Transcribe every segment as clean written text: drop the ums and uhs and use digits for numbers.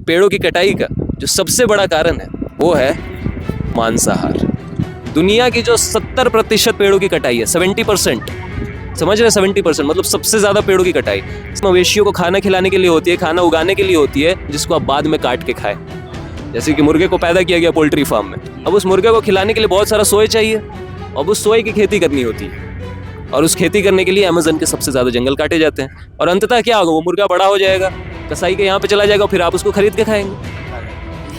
पेड़ों की कटाई का जो सबसे बड़ा कारण है वो है मांसाहार। दुनिया की जो 70% पेड़ों की कटाई है, 70%, समझ रहे हैं, 70%, मतलब सबसे ज्यादा पेड़ों की कटाई मवेशियों को खाना खिलाने के लिए होती है, खाना उगाने के लिए होती है, जिसको आप बाद में काट के खाएं। जैसे कि मुर्गे को पैदा किया गया पोल्ट्री फार्म में, अब उस मुर्गे को खिलाने के लिए बहुत सारा सोए चाहिए, अब उस सोए की खेती करनी होती है, और उस खेती करने के लिए अमेज़न के सबसे ज्यादा जंगल काटे जाते हैं। और अंततः क्या होगा, वो मुर्गा बड़ा हो जाएगा, कसाई के यहाँ पे चला जाएगा, फिर आप उसको खरीद के खाएंगे।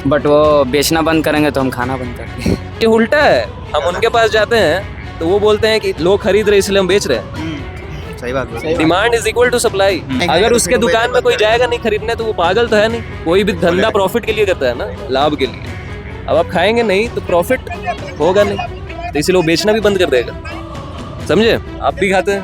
बट वो बेचना बंद करेंगे तो हम खाना बंद करेंगे। ये उल्टा है, हम उनके पास जाते हैं तो वो बोलते हैं कि लोग खरीद रहे इसलिए हम बेच रहे हैं। सही बात है। Demand is equal to supply. अगर उसके दुकान में कोई जाएगा नहीं खरीदने तो वो पागल तो है नहीं। कोई भी धंधा प्रॉफिट के लिए करता है ना, लाभ के लिए। अब आप खाएंगे नहीं तो प्रॉफिट होगा नहीं, तो इसलिए वो बेचना भी बंद कर देगा। समझे? आप भी खाते हैं,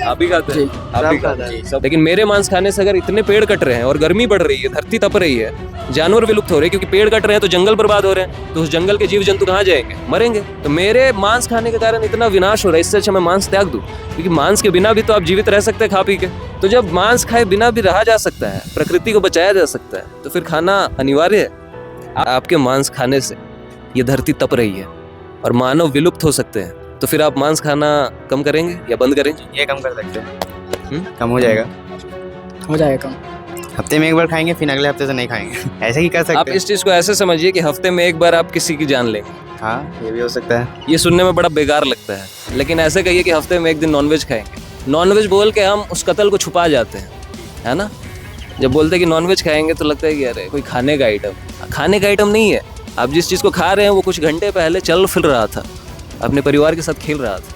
आप भी खाते हैं, आप भी खाते हैं। लेकिन मेरे मांस खाने से अगर इतने पेड़ कट रहे हैं और गर्मी बढ़ रही है, धरती तप रही है, जानवर विलुप्त हो रहे हैं, क्योंकि पेड़ कट रहे हैं तो जंगल बर्बाद हो रहे हैं, तो उस जंगल के जीव जंतु कहाँ जाएंगे? मरेंगे। तो मेरे मांस खाने के कारण इतना विनाश हो रहा है, इससे अच्छा मैं मांस त्याग दूं, क्योंकि मांस के बिना भी तो आप जीवित रह सकते हैं खा पी के। तो जब मांस खाए बिना भी रहा जा सकता है, प्रकृति को बचाया जा सकता है, तो फिर खाना अनिवार्य है। आपके मांस खाने से ये धरती तप रही है और मानव विलुप्त हो सकते हैं, तो फिर आप मांस खाना कम करेंगे या बंद करेंगे? ये कम कर सकते हैं, कम हो जाएगा, हो जाएगा कम। हफ्ते में एक बार खाएंगे, फिर अगले हफ्ते से नहीं खाएंगे। ऐसे ही कर सकते आप हैं। इस चीज को ऐसे समझिए कि हफ्ते में एक बार आप किसी की जान लेंगे। हाँ, ये भी हो सकता है। ये सुनने में बड़ा बेकार लगता है, लेकिन ऐसे कहिए कि हफ्ते में एक दिन नॉनवेज खाएंगे। नॉनवेज बोल के हम उस कत्ल को छुपा जाते हैं, है ना? जब बोलते हैं कि नॉनवेज खाएंगे तो लगता है कि अरे कोई खाने का आइटम। खाने का आइटम नहीं है। आप जिस चीज़ को खा रहे हैं वो कुछ घंटे पहले चल फिर रहा था, अपने परिवार के साथ खेल रहा था।